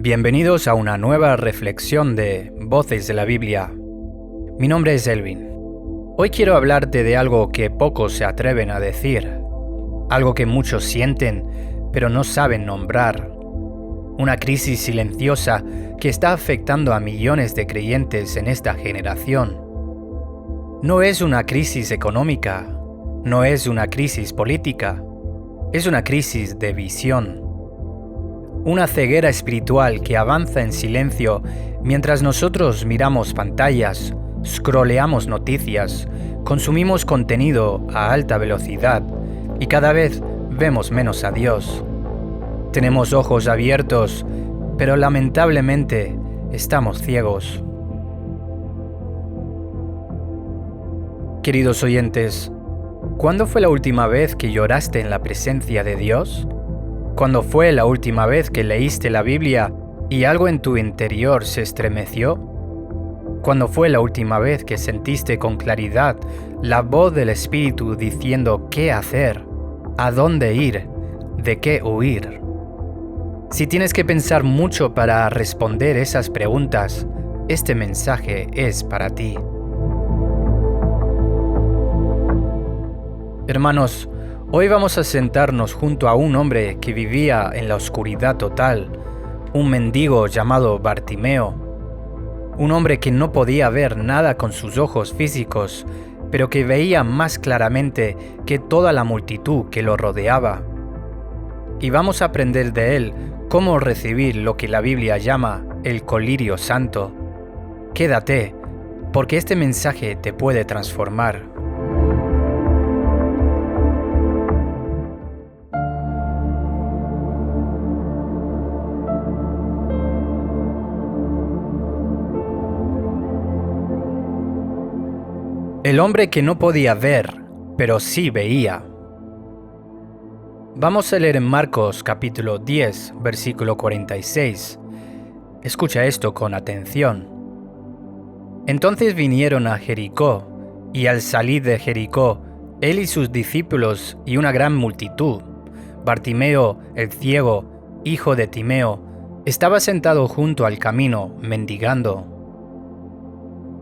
Bienvenidos a una nueva reflexión de Voces de la Biblia. Mi nombre es Elvin. Hoy quiero hablarte de algo que pocos se atreven a decir, algo que muchos sienten pero no saben nombrar. Una crisis silenciosa que está afectando a millones de creyentes en esta generación. No es una crisis económica, no es una crisis política, es una crisis de visión. Una ceguera espiritual que avanza en silencio mientras nosotros miramos pantallas, scrolleamos noticias, consumimos contenido a alta velocidad y cada vez vemos menos a Dios. Tenemos ojos abiertos, pero lamentablemente estamos ciegos. Queridos oyentes, ¿cuándo fue la última vez que lloraste en la presencia de Dios? ¿Cuándo fue la última vez que leíste la Biblia y algo en tu interior se estremeció? ¿Cuándo fue la última vez que sentiste con claridad la voz del Espíritu diciendo qué hacer, a dónde ir, de qué huir? Si tienes que pensar mucho para responder esas preguntas, este mensaje es para ti. Hermanos, hoy vamos a sentarnos junto a un hombre que vivía en la oscuridad total, un mendigo llamado Bartimeo, un hombre que no podía ver nada con sus ojos físicos, pero que veía más claramente que toda la multitud que lo rodeaba. Y vamos a aprender de él cómo recibir lo que la Biblia llama el colirio santo. Quédate, porque este mensaje te puede transformar. El hombre que no podía ver, pero sí veía. Vamos a leer en Marcos capítulo 10, versículo 46. Escucha esto con atención. Entonces vinieron a Jericó, y al salir de Jericó, él y sus discípulos y una gran multitud, Bartimeo, el ciego, hijo de Timeo, estaba sentado junto al camino, mendigando.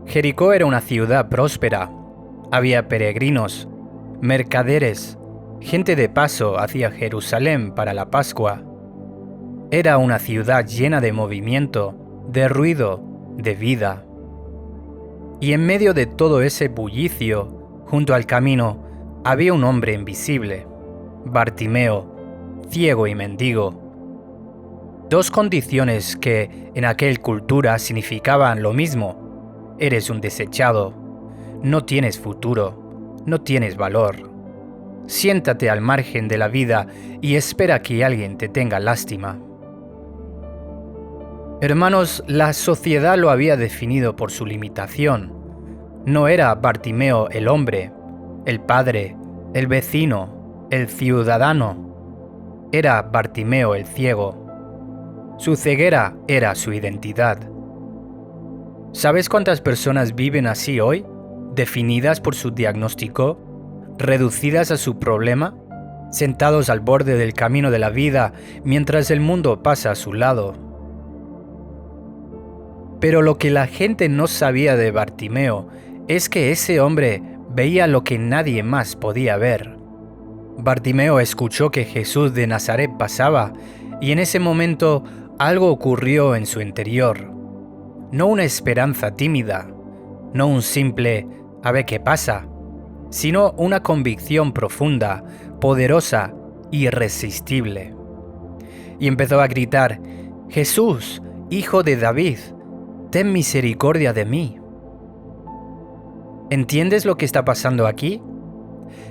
Jericó era una ciudad próspera. Había peregrinos, mercaderes, gente de paso hacia Jerusalén para la Pascua. Era una ciudad llena de movimiento, de ruido, de vida. Y en medio de todo ese bullicio, junto al camino, había un hombre invisible, Bartimeo, ciego y mendigo. Dos condiciones que en aquella cultura significaban lo mismo. Eres un desechado, no tienes futuro, no tienes valor. Siéntate al margen de la vida y espera que alguien te tenga lástima. Hermanos, la sociedad lo había definido por su limitación. No era Bartimeo el hombre, el padre, el vecino, el ciudadano. Era Bartimeo el ciego. Su ceguera era su identidad. ¿Sabes cuántas personas viven así hoy? Definidas por su diagnóstico, reducidas a su problema, sentados al borde del camino de la vida mientras el mundo pasa a su lado. Pero lo que la gente no sabía de Bartimeo es que ese hombre veía lo que nadie más podía ver. Bartimeo escuchó que Jesús de Nazaret pasaba y en ese momento algo ocurrió en su interior. No una esperanza tímida, no un simple «a ver qué pasa», sino una convicción profunda, poderosa, irresistible. Y empezó a gritar «Jesús, hijo de David, ten misericordia de mí». ¿Entiendes lo que está pasando aquí?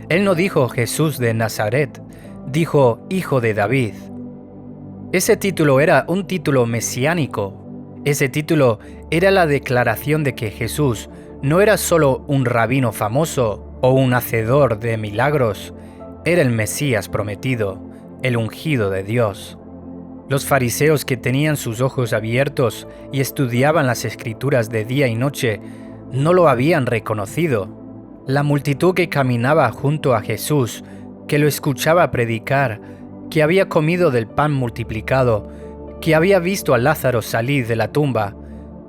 Él no dijo Jesús de Nazaret, dijo hijo de David. Ese título era un título mesiánico. Ese título era la declaración de que Jesús no era solo un rabino famoso o un hacedor de milagros, era el Mesías prometido, el ungido de Dios. Los fariseos que tenían sus ojos abiertos y estudiaban las Escrituras de día y noche no lo habían reconocido. La multitud que caminaba junto a Jesús, que lo escuchaba predicar, que había comido del pan multiplicado, que había visto a Lázaro salir de la tumba,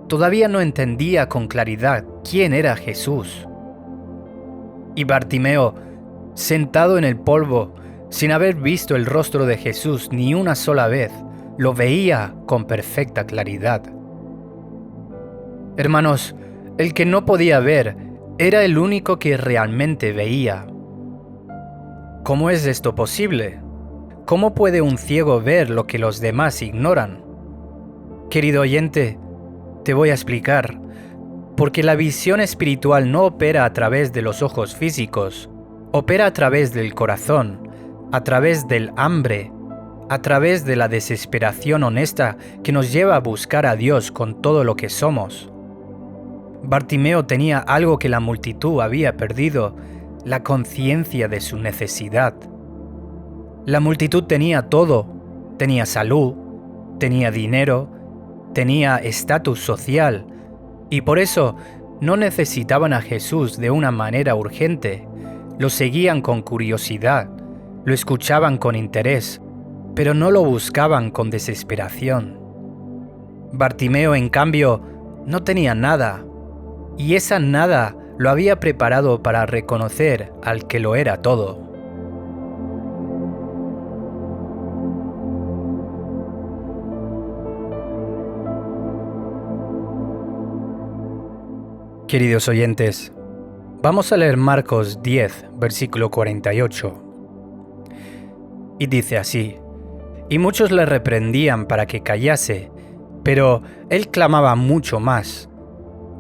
todavía no entendía con claridad quién era Jesús. Y Bartimeo, sentado en el polvo, sin haber visto el rostro de Jesús ni una sola vez, lo veía con perfecta claridad. Hermanos, el que no podía ver era el único que realmente veía. ¿Cómo es esto posible? ¿Cómo puede un ciego ver lo que los demás ignoran? Querido oyente, te voy a explicar. Porque la visión espiritual no opera a través de los ojos físicos, opera a través del corazón, a través del hambre, a través de la desesperación honesta que nos lleva a buscar a Dios con todo lo que somos. Bartimeo tenía algo que la multitud había perdido, la conciencia de su necesidad. La multitud tenía todo, tenía salud, tenía dinero, tenía estatus social, y por eso no necesitaban a Jesús de una manera urgente, lo seguían con curiosidad, lo escuchaban con interés, pero no lo buscaban con desesperación. Bartimeo, en cambio, no tenía nada, y esa nada lo había preparado para reconocer al que lo era todo. Queridos oyentes, vamos a leer Marcos 10, versículo 48. Y dice así: Y muchos le reprendían para que callase, pero él clamaba mucho más: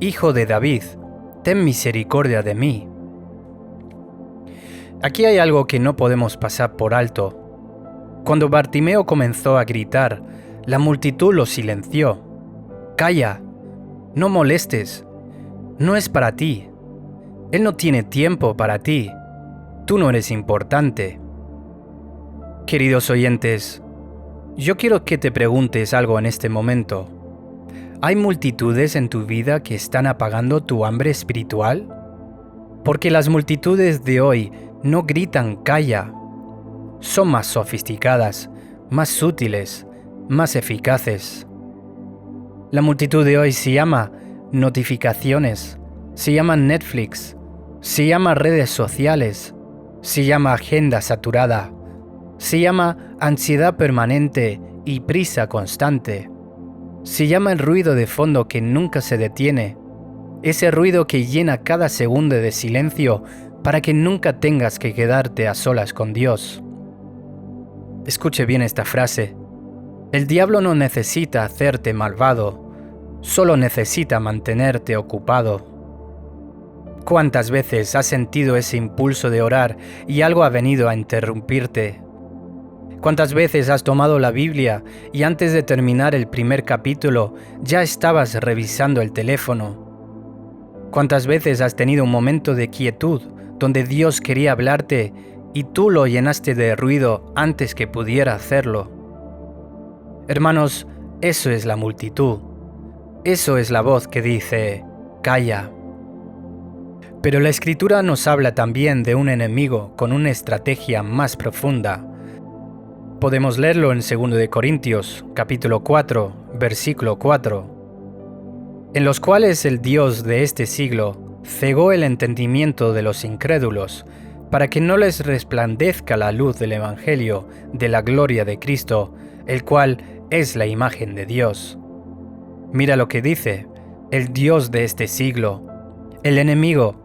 Hijo de David, ten misericordia de mí. Aquí hay algo que no podemos pasar por alto. Cuando Bartimeo comenzó a gritar, la multitud lo silenció. Calla, no molestes, no es para ti. Él no tiene tiempo para ti. Tú no eres importante. Queridos oyentes, yo quiero que te preguntes algo en este momento. ¿Hay multitudes en tu vida que están apagando tu hambre espiritual? Porque las multitudes de hoy no gritan calla. Son más sofisticadas, más sutiles, más eficaces. La multitud de hoy se llama notificaciones, se llama Netflix, se llama redes sociales, se llama agenda saturada, se llama ansiedad permanente y prisa constante. Se llama el ruido de fondo que nunca se detiene, ese ruido que llena cada segundo de silencio para que nunca tengas que quedarte a solas con Dios. Escuche bien esta frase. El diablo no necesita hacerte malvado, solo necesita mantenerte ocupado. ¿Cuántas veces has sentido ese impulso de orar y algo ha venido a interrumpirte? ¿Cuántas veces has tomado la Biblia y antes de terminar el primer capítulo ya estabas revisando el teléfono? ¿Cuántas veces has tenido un momento de quietud donde Dios quería hablarte y tú lo llenaste de ruido antes que pudiera hacerlo? Hermanos, eso es la multitud. Eso es la voz que dice, calla. Pero la Escritura nos habla también de un enemigo con una estrategia más profunda. Podemos leerlo en 2 de Corintios, capítulo 4, versículo 4, en los cuales el Dios de este siglo cegó el entendimiento de los incrédulos, para que no les resplandezca la luz del Evangelio de la gloria de Cristo, el cual es la imagen de Dios. Mira lo que dice, el Dios de este siglo, el enemigo,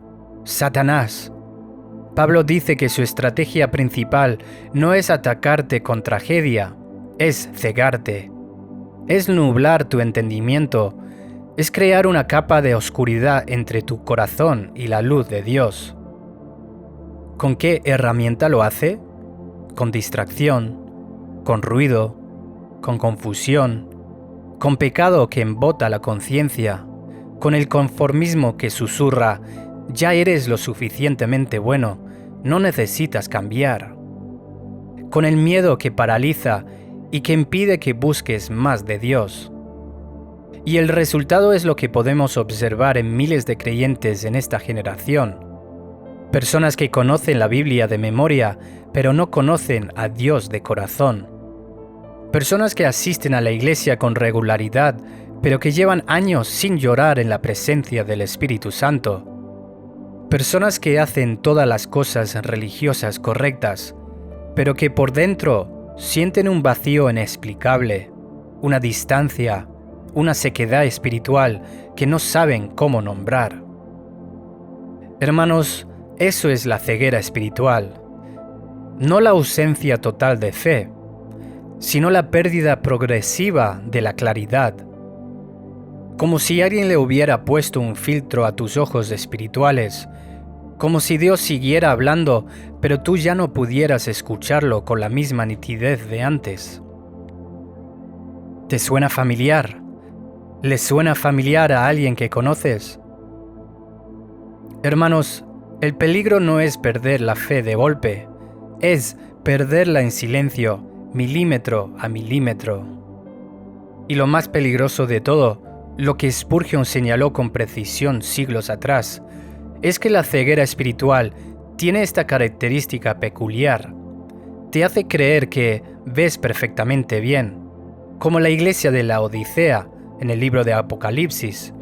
Satanás. Pablo dice que su estrategia principal no es atacarte con tragedia, es cegarte, es nublar tu entendimiento, es crear una capa de oscuridad entre tu corazón y la luz de Dios. ¿Con qué herramienta lo hace? Con distracción, con ruido, con confusión, con pecado que embota la conciencia, con el conformismo que susurra, ya eres lo suficientemente bueno, no necesitas cambiar, con el miedo que paraliza y que impide que busques más de Dios. Y el resultado es lo que podemos observar en miles de creyentes en esta generación. Personas que conocen la Biblia de memoria, pero no conocen a Dios de corazón. Personas que asisten a la iglesia con regularidad, pero que llevan años sin llorar en la presencia del Espíritu Santo. Personas que hacen todas las cosas religiosas correctas, pero que por dentro sienten un vacío inexplicable, una distancia, una sequedad espiritual que no saben cómo nombrar. Hermanos, eso es la ceguera espiritual. No la ausencia total de fe, sino la pérdida progresiva de la claridad. Como si alguien le hubiera puesto un filtro a tus ojos espirituales, como si Dios siguiera hablando, pero tú ya no pudieras escucharlo con la misma nitidez de antes. ¿Te suena familiar? ¿Le suena familiar a alguien que conoces? Hermanos, el peligro no es perder la fe de golpe, es perderla en silencio, milímetro a milímetro. Y lo más peligroso de todo, lo que Spurgeon señaló con precisión siglos atrás, es que la ceguera espiritual tiene esta característica peculiar. Te hace creer que ves perfectamente bien, como la iglesia de la Odisea en el libro de Apocalipsis.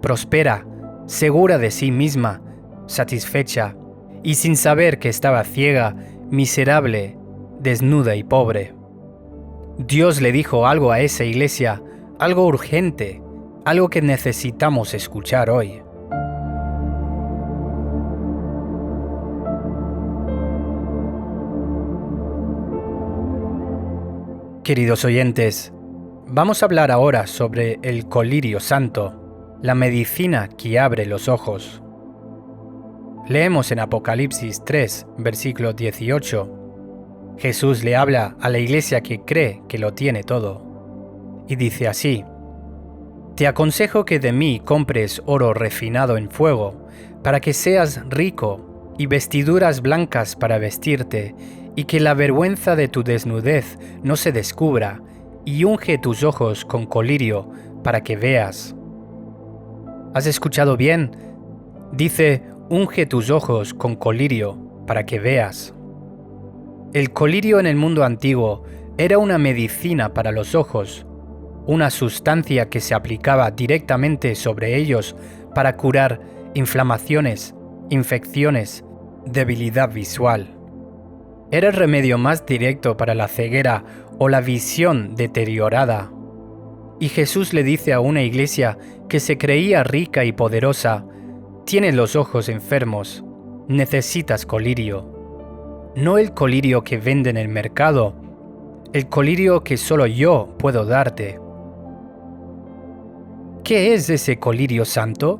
Prospera, segura de sí misma, satisfecha, y sin saber que estaba ciega, miserable, desnuda y pobre. Dios le dijo algo a esa iglesia, algo urgente, algo que necesitamos escuchar hoy. Queridos oyentes, vamos a hablar ahora sobre el colirio santo, la medicina que abre los ojos. Leemos en Apocalipsis 3, versículo 18. Jesús le habla a la iglesia que cree que lo tiene todo. Y dice así: Te aconsejo que de mí compres oro refinado en fuego, para que seas rico, y vestiduras blancas para vestirte, y que la vergüenza de tu desnudez no se descubra, y unge tus ojos con colirio, para que veas. ¿Has escuchado bien? Dice, unge tus ojos con colirio, para que veas. El colirio en el mundo antiguo era una medicina para los ojos, una sustancia que se aplicaba directamente sobre ellos para curar inflamaciones, infecciones, debilidad visual. Era el remedio más directo para la ceguera o la visión deteriorada. Y Jesús le dice a una iglesia que se creía rica y poderosa: tienes los ojos enfermos, necesitas colirio. No el colirio que vende en el mercado, el colirio que solo yo puedo darte. ¿Qué es ese colirio santo?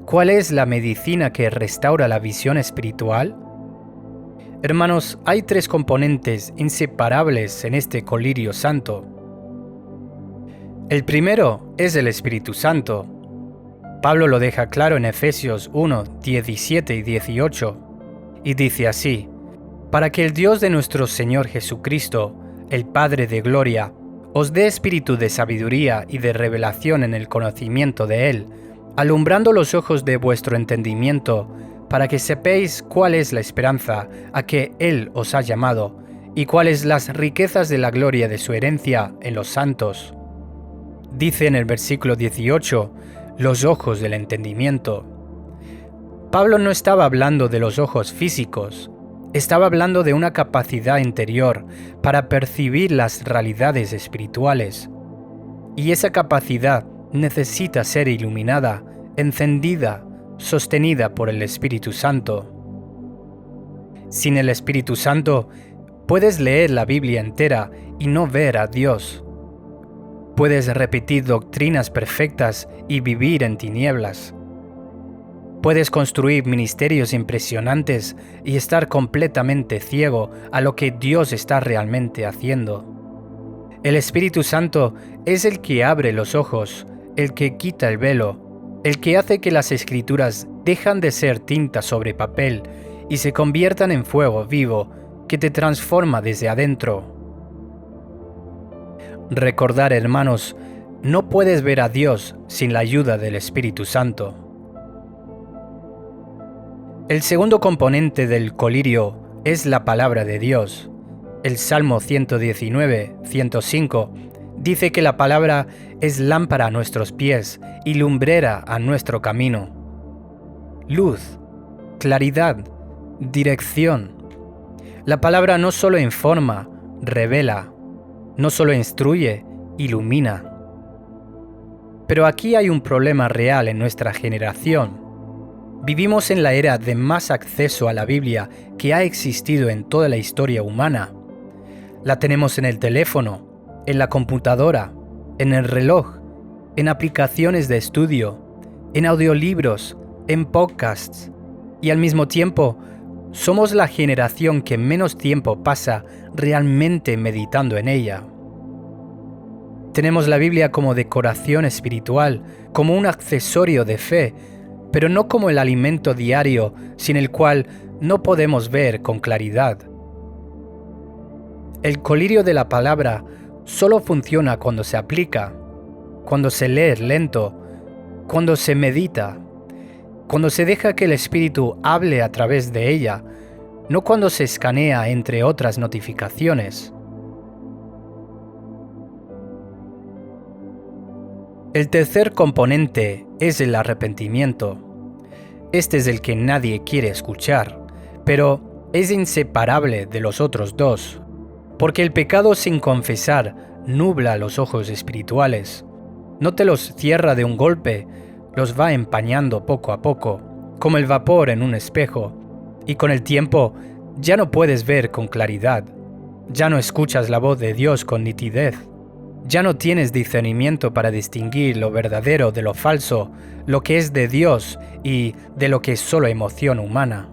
¿Cuál es la medicina que restaura la visión espiritual? Hermanos, hay tres componentes inseparables en este colirio santo. El primero es el Espíritu Santo. Pablo lo deja claro en Efesios 1, 17 y 18, y dice así: para que el Dios de nuestro Señor Jesucristo, el Padre de gloria, os dé espíritu de sabiduría y de revelación en el conocimiento de Él, alumbrando los ojos de vuestro entendimiento, para que sepáis cuál es la esperanza a que Él os ha llamado, y cuáles las riquezas de la gloria de su herencia en los santos. Dice en el versículo 18, los ojos del entendimiento. Pablo no estaba hablando de los ojos físicos, estaba hablando de una capacidad interior para percibir las realidades espirituales. Y esa capacidad necesita ser iluminada, encendida, sostenida por el Espíritu Santo. Sin el Espíritu Santo, puedes leer la Biblia entera y no ver a Dios. Puedes repetir doctrinas perfectas y vivir en tinieblas. Puedes construir ministerios impresionantes y estar completamente ciego a lo que Dios está realmente haciendo. El Espíritu Santo es el que abre los ojos, el que quita el velo, el que hace que las Escrituras dejan de ser tinta sobre papel y se conviertan en fuego vivo que te transforma desde adentro. Recordar, hermanos, no puedes ver a Dios sin la ayuda del Espíritu Santo. El segundo componente del colirio es la palabra de Dios. El Salmo 119, 105 dice que la palabra es lámpara a nuestros pies y lumbrera a nuestro camino. Luz, claridad, dirección. La palabra no solo informa, revela, no solo instruye, ilumina. Pero aquí hay un problema real en nuestra generación. Vivimos en la era de más acceso a la Biblia que ha existido en toda la historia humana. La tenemos en el teléfono, en la computadora, en el reloj, en aplicaciones de estudio, en audiolibros, en podcasts, y al mismo tiempo, somos la generación que menos tiempo pasa realmente meditando en ella. Tenemos la Biblia como decoración espiritual, como un accesorio de fe, pero no como el alimento diario sin el cual no podemos ver con claridad. El colirio de la palabra solo funciona cuando se aplica, cuando se lee lento, cuando se medita, cuando se deja que el Espíritu hable a través de ella, no cuando se escanea entre otras notificaciones. El tercer componente es el arrepentimiento. Este es el que nadie quiere escuchar, pero es inseparable de los otros dos, porque el pecado sin confesar nubla los ojos espirituales. No te los cierra de un golpe, los va empañando poco a poco, como el vapor en un espejo, y con el tiempo ya no puedes ver con claridad, ya no escuchas la voz de Dios con nitidez, ya no tienes discernimiento para distinguir lo verdadero de lo falso, lo que es de Dios y de lo que es solo emoción humana.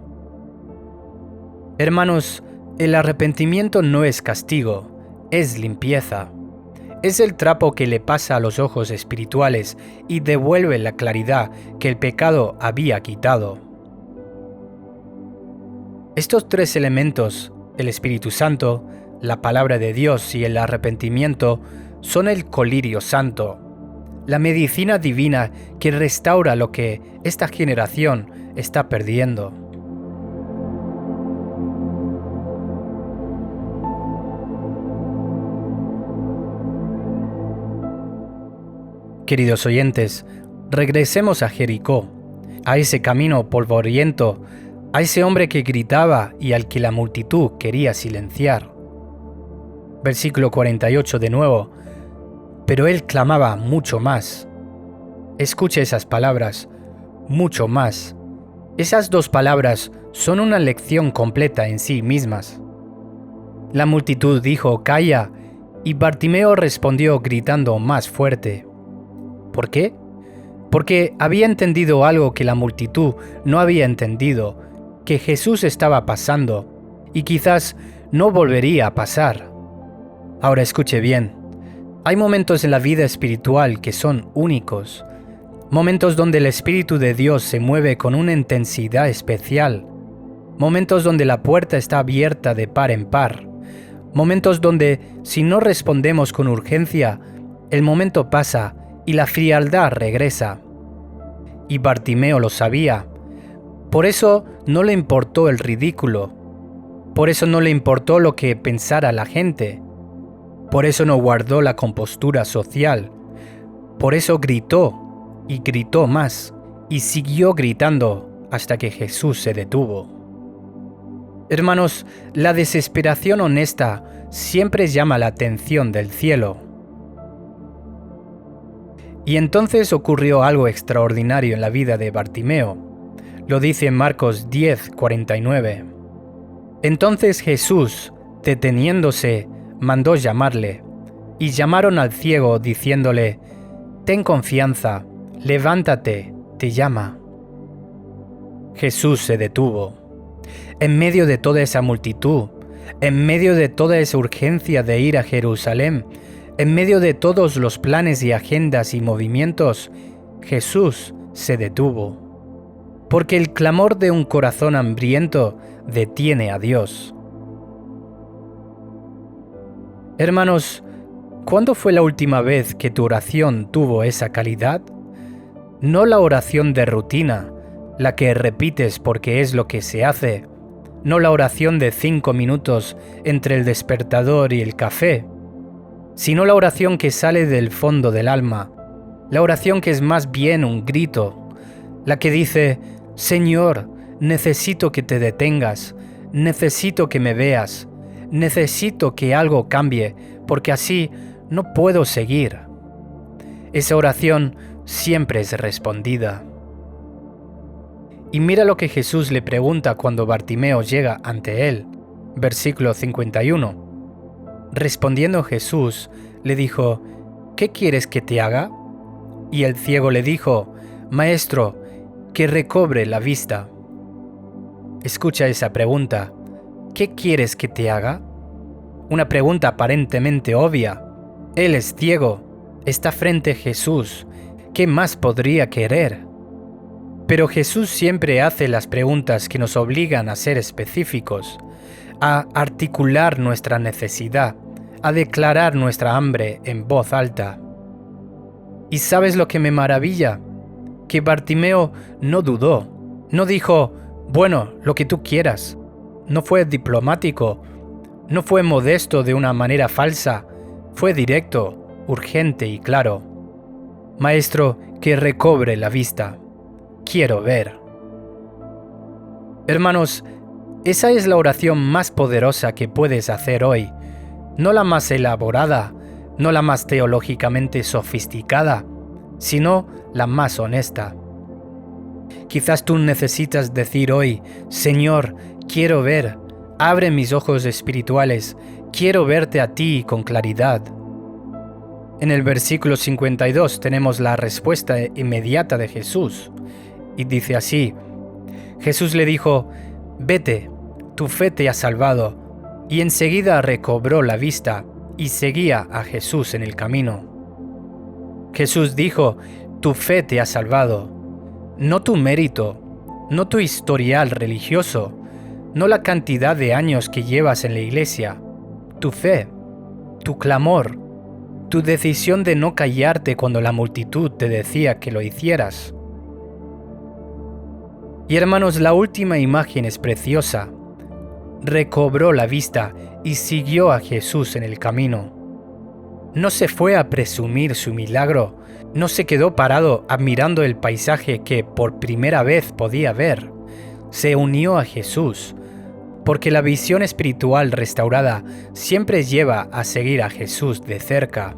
Hermanos, el arrepentimiento no es castigo, es limpieza. Es el trapo que le pasa a los ojos espirituales y devuelve la claridad que el pecado había quitado. Estos tres elementos, el Espíritu Santo, la palabra de Dios y el arrepentimiento, son el colirio santo, la medicina divina que restaura lo que esta generación está perdiendo. Queridos oyentes, regresemos a Jericó, a ese camino polvoriento, a ese hombre que gritaba y al que la multitud quería silenciar. Versículo 48 de nuevo. Pero él clamaba mucho más. Escuche esas palabras, mucho más. Esas dos palabras son una lección completa en sí mismas. La multitud dijo, «Calla», y Bartimeo respondió gritando más fuerte. ¿Por qué? Porque había entendido algo que la multitud no había entendido, que Jesús estaba pasando, y quizás no volvería a pasar. Ahora escuche bien, hay momentos en la vida espiritual que son únicos, momentos donde el Espíritu de Dios se mueve con una intensidad especial, momentos donde la puerta está abierta de par en par, momentos donde si no respondemos con urgencia, el momento pasa y la frialdad regresa. Y Bartimeo lo sabía. Por eso no le importó el ridículo. Por eso no le importó lo que pensara la gente. Por eso no guardó la compostura social. Por eso gritó y gritó más y siguió gritando hasta que Jesús se detuvo. Hermanos, la desesperación honesta siempre llama la atención del cielo. Y entonces ocurrió algo extraordinario en la vida de Bartimeo. Lo dice en Marcos 10:49. Entonces Jesús, deteniéndose, mandó llamarle, y llamaron al ciego diciéndole, «Ten confianza, levántate, te llama». Jesús se detuvo. En medio de toda esa multitud, en medio de toda esa urgencia de ir a Jerusalén, en medio de todos los planes y agendas y movimientos, Jesús se detuvo. Porque el clamor de un corazón hambriento detiene a Dios. Hermanos, ¿cuándo fue la última vez que tu oración tuvo esa calidad? No la oración de rutina, la que repites porque es lo que se hace, no la oración de 5 minutos entre el despertador y el café, sino la oración que sale del fondo del alma, la oración que es más bien un grito, la que dice: Señor, necesito que te detengas, necesito que me veas, necesito que algo cambie, porque así no puedo seguir. Esa oración siempre es respondida. Y mira lo que Jesús le pregunta cuando Bartimeo llega ante él. Versículo 51. Respondiendo Jesús, le dijo: ¿Qué quieres que te haga? Y el ciego le dijo: Maestro, que recobre la vista. Escucha esa pregunta. ¿Qué quieres que te haga? Una pregunta aparentemente obvia. Él es ciego, está frente a Jesús. ¿Qué más podría querer? Pero Jesús siempre hace las preguntas que nos obligan a ser específicos, a articular nuestra necesidad, a declarar nuestra hambre en voz alta. ¿Y sabes lo que me maravilla? Que Bartimeo no dudó, no dijo: bueno, lo que tú quieras. No fue diplomático, no fue modesto de una manera falsa, fue directo, urgente y claro. Maestro, que recobre la vista. Quiero ver. Hermanos, esa es la oración más poderosa que puedes hacer hoy. No la más elaborada, no la más teológicamente sofisticada, sino la más honesta. Quizás tú necesitas decir hoy: Señor, quiero ver, abre mis ojos espirituales, quiero verte a ti con claridad. En el versículo 52 tenemos la respuesta inmediata de Jesús, y dice así: Jesús le dijo: vete, tu fe te ha salvado, y enseguida recobró la vista, y seguía a Jesús en el camino. Jesús dijo: tu fe te ha salvado, no tu mérito, no tu historial religioso, no la cantidad de años que llevas en la iglesia, tu fe, tu clamor, tu decisión de no callarte cuando la multitud te decía que lo hicieras. Y hermanos, la última imagen es preciosa. Recobró la vista y siguió a Jesús en el camino. No se fue a presumir su milagro, no se quedó parado admirando el paisaje que por primera vez podía ver. Se unió a Jesús, porque la visión espiritual restaurada siempre lleva a seguir a Jesús de cerca.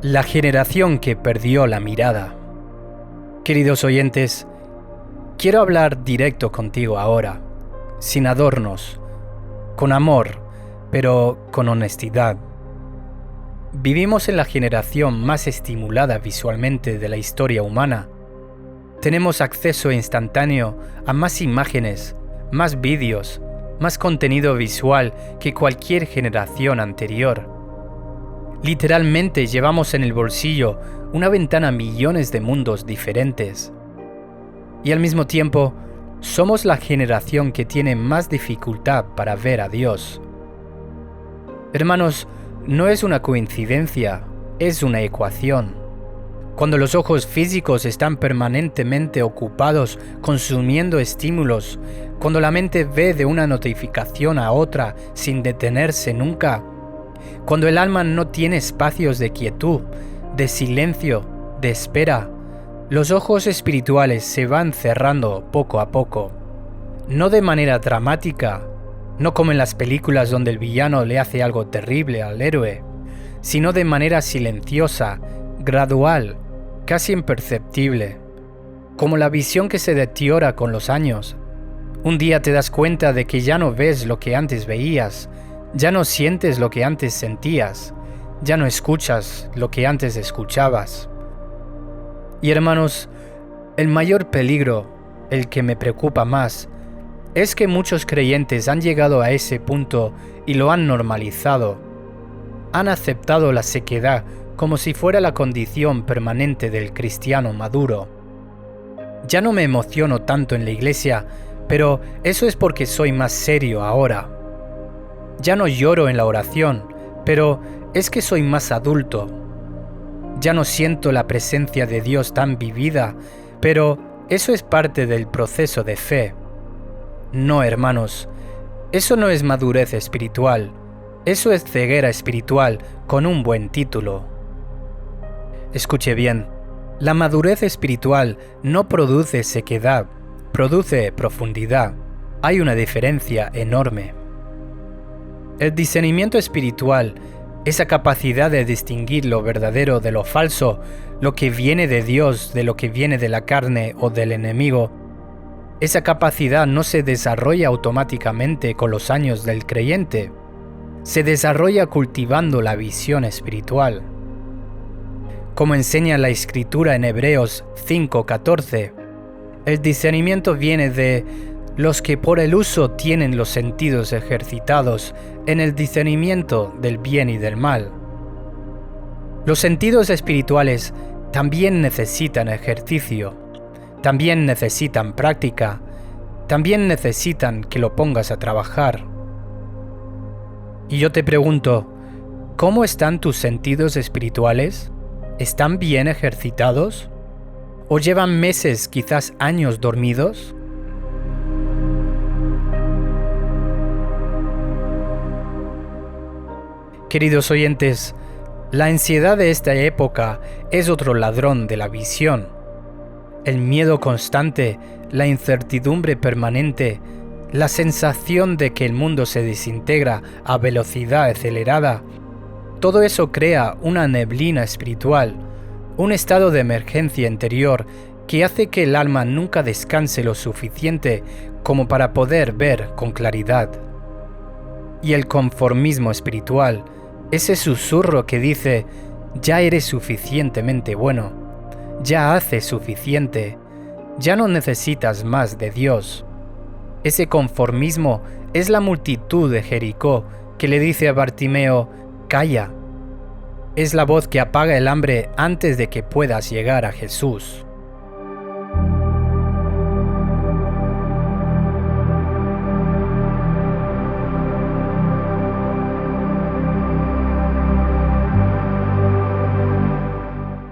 La generación que perdió la mirada. Queridos oyentes, quiero hablar directo contigo ahora, sin adornos, con amor, pero con honestidad. Vivimos en la generación más estimulada visualmente de la historia humana. Tenemos acceso instantáneo a más imágenes, más vídeos, más contenido visual que cualquier generación anterior. Literalmente llevamos en el bolsillo una ventana a millones de mundos diferentes. Y al mismo tiempo, somos la generación que tiene más dificultad para ver a Dios. Hermanos, no es una coincidencia, es una ecuación. Cuando los ojos físicos están permanentemente ocupados consumiendo estímulos, cuando la mente ve de una notificación a otra sin detenerse nunca, cuando el alma no tiene espacios de quietud, de silencio, de espera, los ojos espirituales se van cerrando poco a poco. No de manera dramática, no como en las películas donde el villano le hace algo terrible al héroe, sino de manera silenciosa, gradual, casi imperceptible, como la visión que se deteriora con los años. Un día te das cuenta de que ya no ves lo que antes veías, ya no sientes lo que antes sentías, ya no escuchas lo que antes escuchabas. Y hermanos, el mayor peligro, el que me preocupa más, es que muchos creyentes han llegado a ese punto y lo han normalizado. Han aceptado la sequedad como si fuera la condición permanente del cristiano maduro. Ya no me emociono tanto en la iglesia, pero eso es porque soy más serio ahora. Ya no lloro en la oración, pero es que soy más adulto. Ya no siento la presencia de Dios tan vivida, pero eso es parte del proceso de fe. No, hermanos, eso no es madurez espiritual, eso es ceguera espiritual con un buen título. Escuche bien, la madurez espiritual no produce sequedad, produce profundidad. Hay una diferencia enorme. El discernimiento espiritual, esa capacidad de distinguir lo verdadero de lo falso, lo que viene de Dios de lo que viene de la carne o del enemigo, esa capacidad no se desarrolla automáticamente con los años del creyente, se desarrolla cultivando la visión espiritual. Como enseña la Escritura en Hebreos 5:14, el discernimiento viene de los que por el uso tienen los sentidos ejercitados en el discernimiento del bien y del mal. Los sentidos espirituales también necesitan ejercicio, también necesitan práctica, también necesitan que lo pongas a trabajar. Y yo te pregunto, ¿cómo están tus sentidos espirituales? ¿Están bien ejercitados? ¿O llevan meses, quizás años dormidos? Queridos oyentes, la ansiedad de esta época es otro ladrón de la visión. El miedo constante, la incertidumbre permanente, la sensación de que el mundo se desintegra a velocidad acelerada, todo eso crea una neblina espiritual, un estado de emergencia interior que hace que el alma nunca descanse lo suficiente como para poder ver con claridad. Y el conformismo espiritual, ese susurro que dice, ya eres suficientemente bueno, ya haces suficiente, ya no necesitas más de Dios. Ese conformismo es la multitud de Jericó que le dice a Bartimeo, calla. Es la voz que apaga el hambre antes de que puedas llegar a Jesús.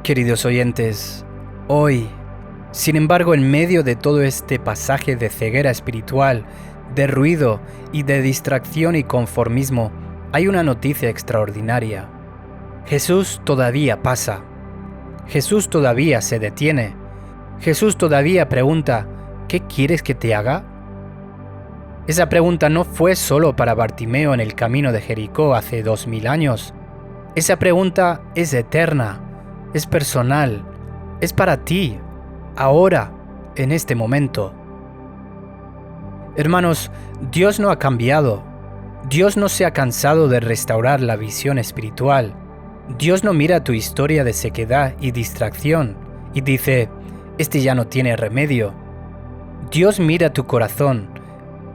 Queridos oyentes, hoy, sin embargo, en medio de todo este pasaje de ceguera espiritual, de ruido y de distracción y conformismo, hay una noticia extraordinaria. Jesús todavía pasa. Jesús todavía se detiene. Jesús todavía pregunta, ¿qué quieres que te haga? Esa pregunta no fue solo para Bartimeo en el camino de Jericó hace 2000 años. Esa pregunta es eterna. Es personal, es para ti, ahora, en este momento. Hermanos, Dios no ha cambiado. Dios no se ha cansado de restaurar la visión espiritual. Dios no mira tu historia de sequedad y distracción y dice, este ya no tiene remedio. Dios mira tu corazón,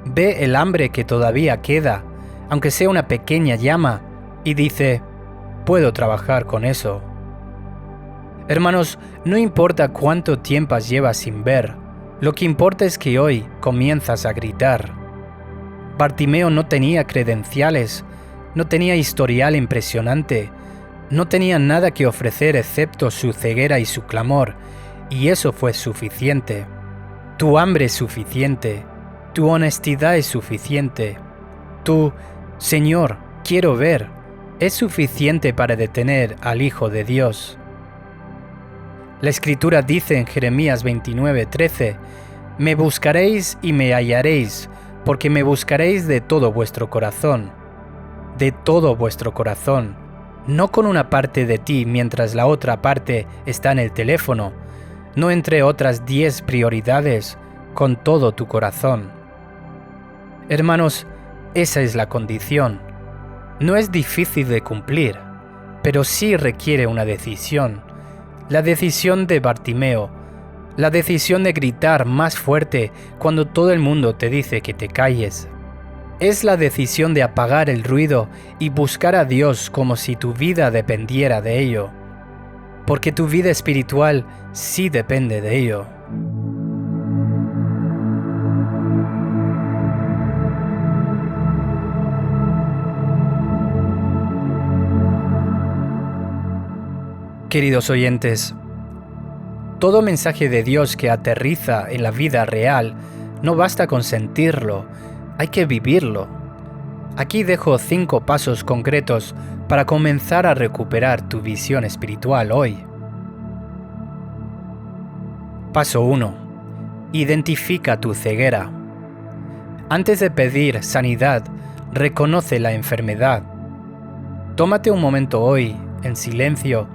ve el hambre que todavía queda, aunque sea una pequeña llama, y dice, puedo trabajar con eso. Hermanos, no importa cuánto tiempo llevas sin ver, lo que importa es que hoy comienzas a gritar. Bartimeo no tenía credenciales, no tenía historial impresionante, no tenía nada que ofrecer excepto su ceguera y su clamor, y eso fue suficiente. Tu hambre es suficiente, tu honestidad es suficiente, tu Señor, quiero ver, es suficiente para detener al Hijo de Dios. La Escritura dice en Jeremías 29:13, me buscaréis y me hallaréis, porque me buscaréis de todo vuestro corazón. De todo vuestro corazón, no con una parte de ti mientras la otra parte está en el teléfono, no entre otras 10 prioridades, con todo tu corazón. Hermanos, esa es la condición. No es difícil de cumplir, pero sí requiere una decisión. La decisión de Bartimeo, la decisión de gritar más fuerte cuando todo el mundo te dice que te calles. Es la decisión de apagar el ruido y buscar a Dios como si tu vida dependiera de ello, porque tu vida espiritual sí depende de ello. Queridos oyentes, todo mensaje de Dios que aterriza en la vida real no basta con sentirlo, hay que vivirlo. Aquí dejo 5 pasos concretos para comenzar a recuperar tu visión espiritual hoy. Paso 1. Identifica tu ceguera. Antes de pedir sanidad, reconoce la enfermedad. Tómate un momento hoy, en silencio,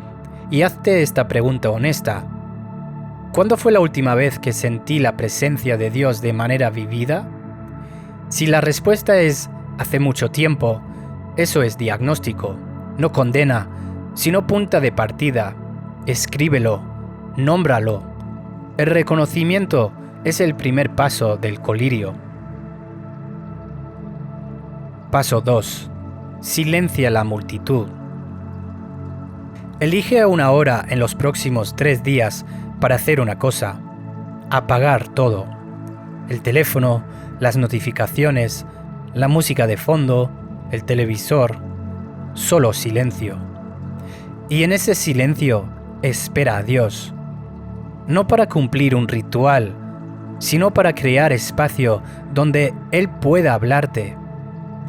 y hazte esta pregunta honesta. ¿Cuándo fue la última vez que sentí la presencia de Dios de manera vivida? Si la respuesta es hace mucho tiempo, eso es diagnóstico, no condena, sino punta de partida. Escríbelo, nómbralo. El reconocimiento es el primer paso del colirio. Paso 2. Silencia la multitud. Elige una hora en los próximos 3 días para hacer una cosa: apagar todo. El teléfono, las notificaciones, la música de fondo, el televisor, solo silencio. Y en ese silencio espera a Dios, no para cumplir un ritual, sino para crear espacio donde Él pueda hablarte.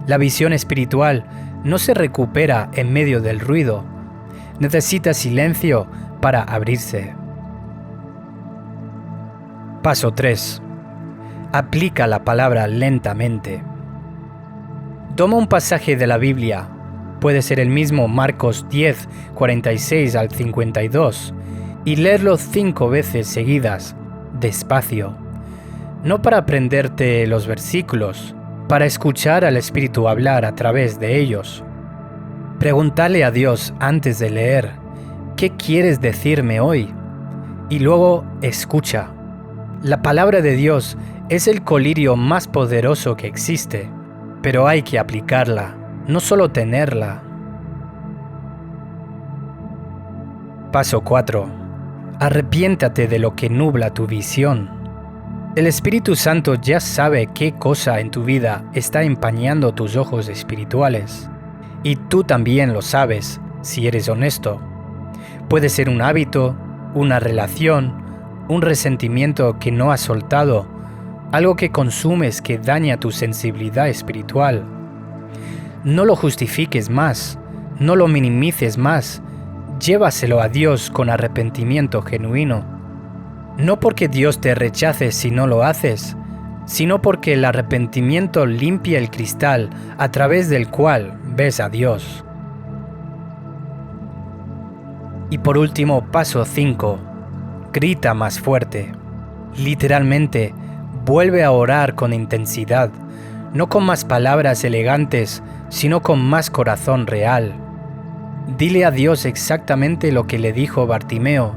La visión espiritual no se recupera en medio del ruido, necesita silencio para abrirse. Paso 3. Aplica la palabra lentamente. Toma un pasaje de la Biblia, puede ser el mismo Marcos 10, 46 al 52, y léelo 5 veces seguidas, despacio. No para aprenderte los versículos, para escuchar al Espíritu hablar a través de ellos. Pregúntale a Dios antes de leer, ¿qué quieres decirme hoy? Y luego escucha. La palabra de Dios es el colirio más poderoso que existe, pero hay que aplicarla, no solo tenerla. Paso 4. Arrepiéntate de lo que nubla tu visión. El Espíritu Santo ya sabe qué cosa en tu vida está empañando tus ojos espirituales. Y tú también lo sabes, si eres honesto. Puede ser un hábito, una relación, un resentimiento que no has soltado, algo que consumes que daña tu sensibilidad espiritual. No lo justifiques más, no lo minimices más, llévaselo a Dios con arrepentimiento genuino. No porque Dios te rechace si no lo haces, sino porque el arrepentimiento limpia el cristal a través del cual ves a Dios. Y por último, paso 5. Grita más fuerte. Literalmente, vuelve a orar con intensidad, no con más palabras elegantes, sino con más corazón real. Dile a Dios exactamente lo que le dijo Bartimeo: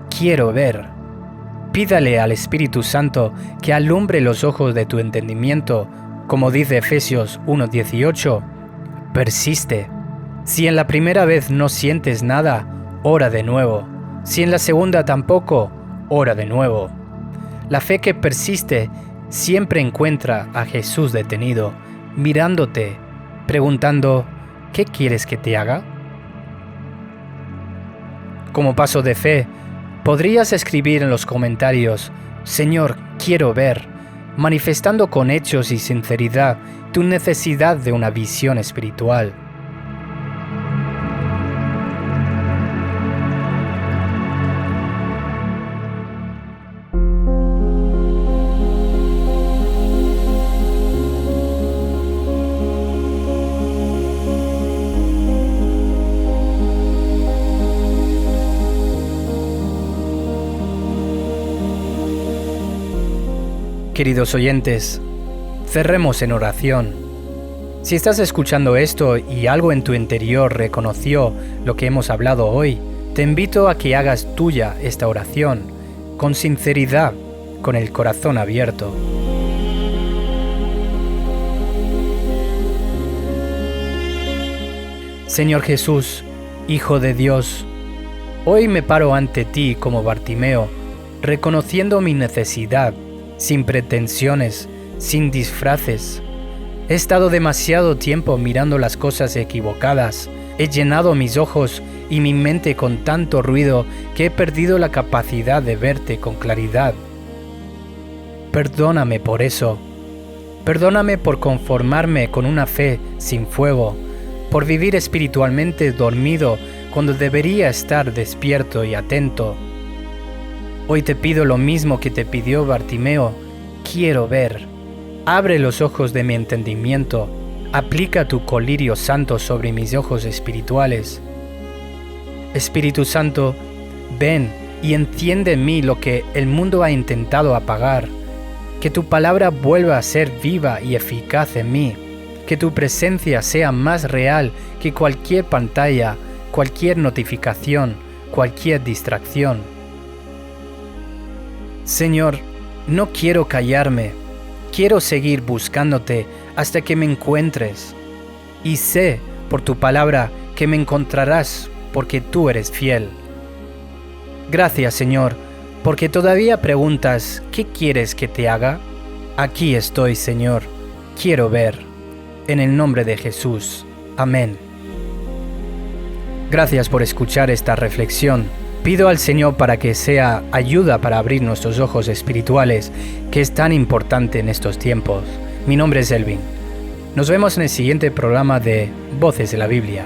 quiero ver. Pídale al Espíritu Santo que alumbre los ojos de tu entendimiento, como dice Efesios 1:18. Persiste. Si en la primera vez no sientes nada, ora de nuevo. Si en la segunda tampoco, ora de nuevo. La fe que persiste siempre encuentra a Jesús detenido, mirándote, preguntando: ¿qué quieres que te haga? Como paso de fe, podrías escribir en los comentarios: Señor, quiero ver, manifestando con hechos y sinceridad tu necesidad de una visión espiritual. Queridos oyentes, cerremos en oración. Si estás escuchando esto y algo en tu interior reconoció lo que hemos hablado hoy, te invito a que hagas tuya esta oración, con sinceridad, con el corazón abierto. Señor Jesús, Hijo de Dios, hoy me paro ante ti como Bartimeo, reconociendo mi necesidad, sin pretensiones, sin disfraces. He estado demasiado tiempo mirando las cosas equivocadas, he llenado mis ojos y mi mente con tanto ruido que he perdido la capacidad de verte con claridad. Perdóname por eso. Perdóname por conformarme con una fe sin fuego, por vivir espiritualmente dormido cuando debería estar despierto y atento. Hoy te pido lo mismo que te pidió Bartimeo. Quiero ver. Abre los ojos de mi entendimiento. Aplica tu colirio santo sobre mis ojos espirituales. Espíritu Santo, ven y enciende en mí lo que el mundo ha intentado apagar. Que tu palabra vuelva a ser viva y eficaz en mí. Que tu presencia sea más real que cualquier pantalla, cualquier notificación, cualquier distracción. Señor, no quiero callarme. Quiero seguir buscándote hasta que me encuentres. Y sé, por tu palabra, que me encontrarás porque tú eres fiel. Gracias, Señor, porque todavía preguntas, ¿qué quieres que te haga? Aquí estoy, Señor. Quiero ver. En el nombre de Jesús. Amén. Gracias por escuchar esta reflexión. Pido al Señor para que sea ayuda para abrir nuestros ojos espirituales, que es tan importante en estos tiempos. Mi nombre es Elvin. Nos vemos en el siguiente programa de Voces de la Biblia.